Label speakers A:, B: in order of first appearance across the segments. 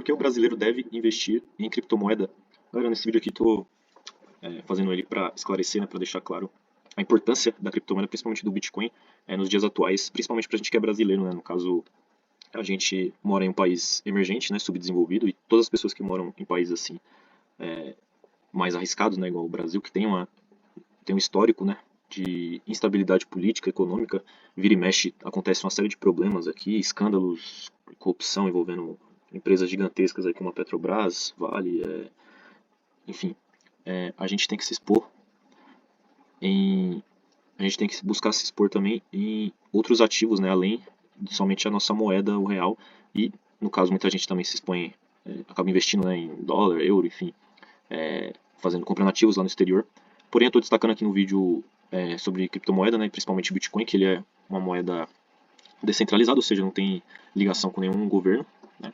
A: que o brasileiro deve investir em criptomoeda? Galera, nesse vídeo aqui estou fazendo ele para esclarecer, né, para deixar claro a importância da criptomoeda, principalmente do Bitcoin, nos dias atuais, principalmente para a gente que é brasileiro, né? No caso, a gente mora em um país emergente, né, subdesenvolvido, e todas as pessoas que moram em países assim mais arriscados, né, igual o Brasil, que tem um histórico, né, de instabilidade política, econômica, vira e mexe, acontece uma série de problemas aqui, escândalos, corrupção envolvendo empresas gigantescas aí como a Petrobras, Vale, enfim, a gente tem que se expor em, a gente tem que buscar se expor também em outros ativos, né, além de somente a nossa moeda, o real, e no caso muita gente também se expõe, acaba investindo, né, em dólar, euro, enfim, comprando ativos lá no exterior. Porém, eu estou destacando aqui no vídeo sobre criptomoeda, né, principalmente Bitcoin, que ele é uma moeda descentralizada, ou seja, não tem ligação com nenhum governo, né,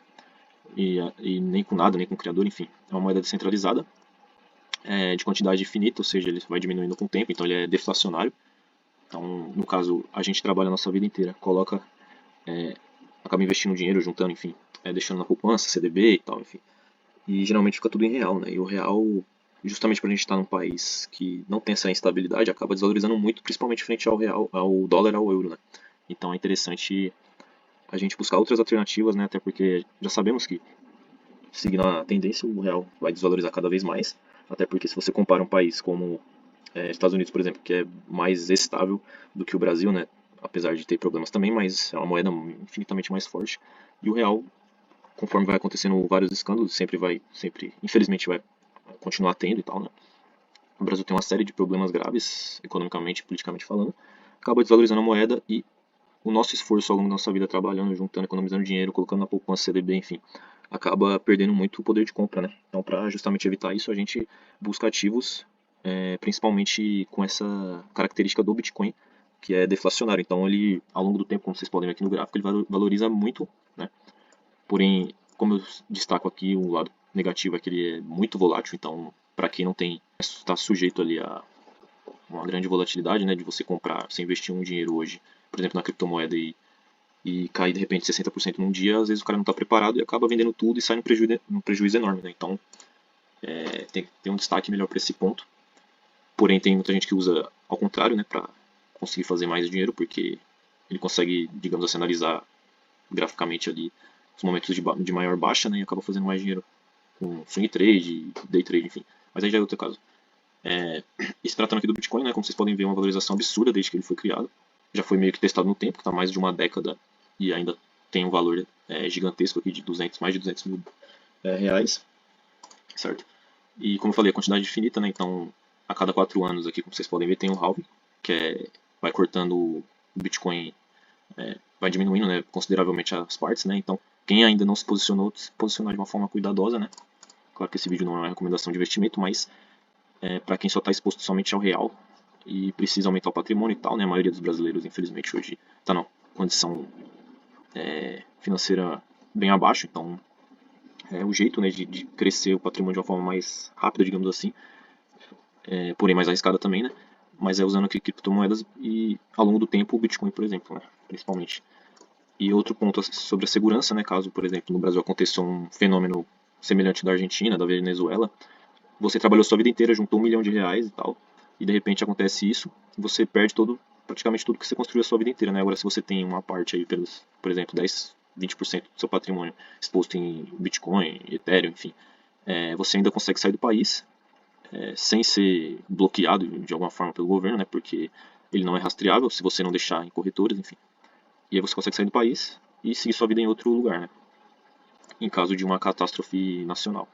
A: e nem com nada, nem com o criador, enfim, é uma moeda descentralizada, de quantidade infinita, ou seja, ele vai diminuindo com o tempo, então ele é deflacionário. Então, no caso, a gente trabalha a nossa vida inteira, acaba investindo dinheiro, juntando, enfim, deixando na poupança, CDB e tal, enfim. E geralmente fica tudo em real, né? E o real, justamente para a gente estar num país que não tem essa instabilidade, acaba desvalorizando muito, principalmente frente ao real, ao dólar, ao euro, né? Então é interessante a gente buscar outras alternativas, né? Até porque já sabemos que, seguindo a tendência, o real vai desvalorizar cada vez mais. Até porque se você compara um país como Estados Unidos, por exemplo, que é mais estável do que o Brasil, né? Apesar de ter problemas também, mas é uma moeda infinitamente mais forte. E o real, conforme vai acontecendo vários escândalos, sempre, infelizmente, vai continuar tendo e tal, né? O Brasil tem uma série de problemas graves, economicamente e politicamente falando, acaba desvalorizando a moeda e o nosso esforço ao longo da nossa vida trabalhando, juntando, economizando dinheiro, colocando na poupança, CDB, enfim, acaba perdendo muito o poder de compra, né? Então, para justamente evitar isso, a gente busca ativos, principalmente com essa característica do Bitcoin, que é deflacionário. Então, ele, ao longo do tempo, como vocês podem ver aqui no gráfico, ele valoriza muito, né? Porém, como eu destaco aqui, o lado negativo é que ele é muito volátil, então para quem não tem, está sujeito ali a uma grande volatilidade, né, de você comprar, você investir um dinheiro hoje, por exemplo, na criptomoeda e cair de repente 60% num dia, às vezes o cara não está preparado e acaba vendendo tudo e sai num prejuízo enorme, né? Então tem que ter um destaque melhor para esse ponto. Porém, tem muita gente que usa ao contrário, né, para conseguir fazer mais dinheiro, porque ele consegue, digamos assim, analisar graficamente ali os momentos de maior baixa, né, e acaba fazendo mais dinheiro com swing trade, day trade, enfim. Mas aí já é outro caso. E se tratando aqui do Bitcoin, né, como vocês podem ver, é uma valorização absurda desde que ele foi criado. Já foi meio que testado no tempo, está mais de uma década e ainda tem um valor gigantesco aqui de mais de 200 mil reais, certo? E como eu falei, a quantidade infinita, né, então a cada 4 anos aqui, como vocês podem ver, tem um halving, vai cortando o Bitcoin, vai diminuindo, né, consideravelmente as partes, né, então quem ainda não se posicionou, se posicionar de uma forma cuidadosa, né. Claro que esse vídeo não é uma recomendação de investimento, mas para quem só está exposto somente ao real e precisa aumentar o patrimônio e tal, né, a maioria dos brasileiros, infelizmente, hoje está na condição financeira bem abaixo, então é o jeito, né, de crescer o patrimônio de uma forma mais rápida, digamos assim, porém mais arriscada também, né, mas usando aqui criptomoedas e ao longo do tempo o Bitcoin, por exemplo, né, principalmente. E outro ponto sobre a segurança, né, caso, por exemplo, no Brasil aconteça um fenômeno semelhante da Argentina, da Venezuela, você trabalhou sua vida inteira, juntou R$ 1 milhão e tal, e de repente acontece isso, você perde praticamente tudo que você construiu a sua vida inteira, né? Agora, se você tem uma parte aí, por exemplo, 10, 20% do seu patrimônio exposto em Bitcoin, Ethereum, enfim, você ainda consegue sair do país sem ser bloqueado de alguma forma pelo governo, né? Porque ele não é rastreável se você não deixar em corretores, enfim. E aí você consegue sair do país e seguir sua vida em outro lugar, né? Em caso de uma catástrofe nacional.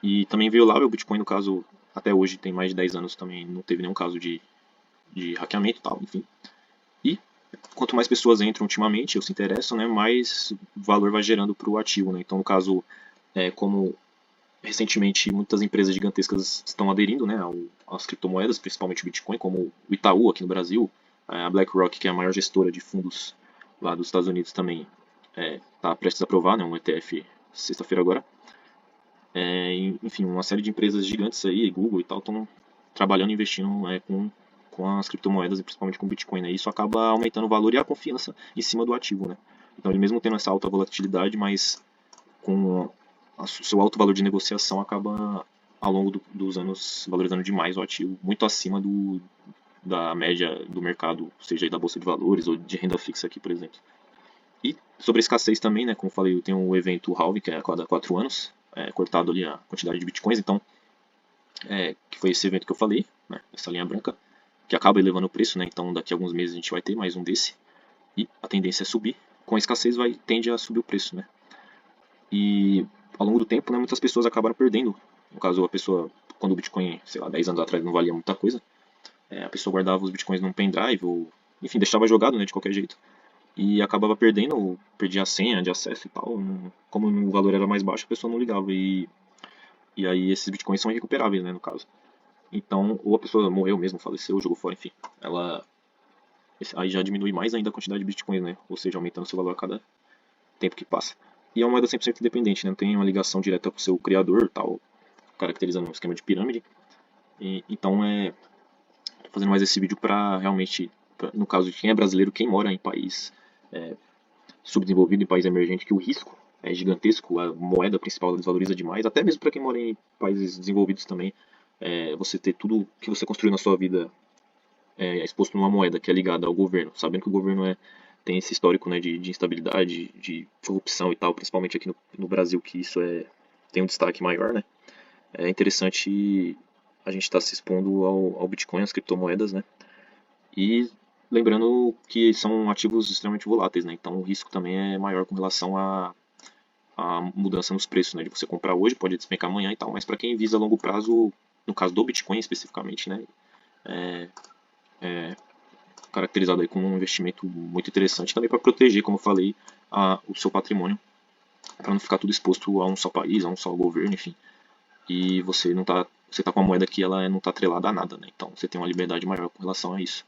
A: E também violável, o Bitcoin, no caso, até hoje tem mais de 10 anos também, não teve nenhum caso de hackeamento e tal, enfim. E quanto mais pessoas entram ultimamente ou se interessam, né, mais valor vai gerando para o ativo, né? Então, no caso, como recentemente muitas empresas gigantescas estão aderindo, né, às criptomoedas, principalmente o Bitcoin, como o Itaú aqui no Brasil, a BlackRock, que é a maior gestora de fundos lá dos Estados Unidos também, está prestes a aprovar, né, um ETF sexta-feira agora. Enfim, uma série de empresas gigantes aí, Google e tal, estão trabalhando e investindo com as criptomoedas e principalmente com o Bitcoin, né? Isso acaba aumentando o valor e a confiança em cima do ativo, né? Então ele mesmo tendo essa alta volatilidade, mas com seu alto valor de negociação acaba ao longo dos anos valorizando demais o ativo, muito acima da média do mercado, seja aí da bolsa de valores ou de renda fixa aqui, por exemplo. E sobre a escassez também, né, como eu falei, tem o evento halving, que é a cada 4 anos, cortado ali a quantidade de bitcoins, então, que foi esse evento que eu falei, né, essa linha branca, que acaba elevando o preço, né, então daqui a alguns meses a gente vai ter mais um desse, e a tendência é subir. Com a escassez tende a subir o preço, né. E ao longo do tempo, né, muitas pessoas acabaram perdendo. No caso, a pessoa, quando o Bitcoin, sei lá, 10 anos atrás não valia muita coisa, a pessoa guardava os Bitcoins num pendrive, ou, enfim, deixava jogado, né, de qualquer jeito. E acabava perdendo, ou perdia a senha de acesso e tal. Como o valor era mais baixo, a pessoa não ligava. E aí esses Bitcoins são irrecuperáveis, né, no caso. Então, ou a pessoa morreu mesmo, faleceu, jogou fora, enfim. Aí já diminui mais ainda a quantidade de Bitcoins, né? Ou seja, aumentando seu valor a cada tempo que passa. E é uma moeda 100% independente, né? Não tem uma ligação direta com o seu criador, tal, caracterizando um esquema de pirâmide. Então, tô fazendo mais esse vídeo para realmente, no caso de quem é brasileiro, quem mora em país subdesenvolvido, em país emergente, que o risco é gigantesco, a moeda principal desvaloriza demais, até mesmo para quem mora em países desenvolvidos também, você ter tudo que você construiu na sua vida exposto numa moeda que é ligada ao governo, sabendo que o governo tem esse histórico, né, de instabilidade, de corrupção e tal, principalmente aqui no Brasil, que isso tem um destaque maior, né? É interessante a gente estar se expondo ao Bitcoin, às criptomoedas, né? E lembrando que são ativos extremamente voláteis, né? Então o risco também é maior com relação à mudança nos preços, né? De você comprar hoje, pode despencar amanhã e tal, mas para quem visa longo prazo, no caso do Bitcoin especificamente, né? Caracterizado aí como um investimento muito interessante também para proteger, como eu falei, o seu patrimônio, para não ficar tudo exposto a um só país, a um só governo, enfim. E você tá com uma moeda que ela não está atrelada a nada, né? Então você tem uma liberdade maior com relação a isso.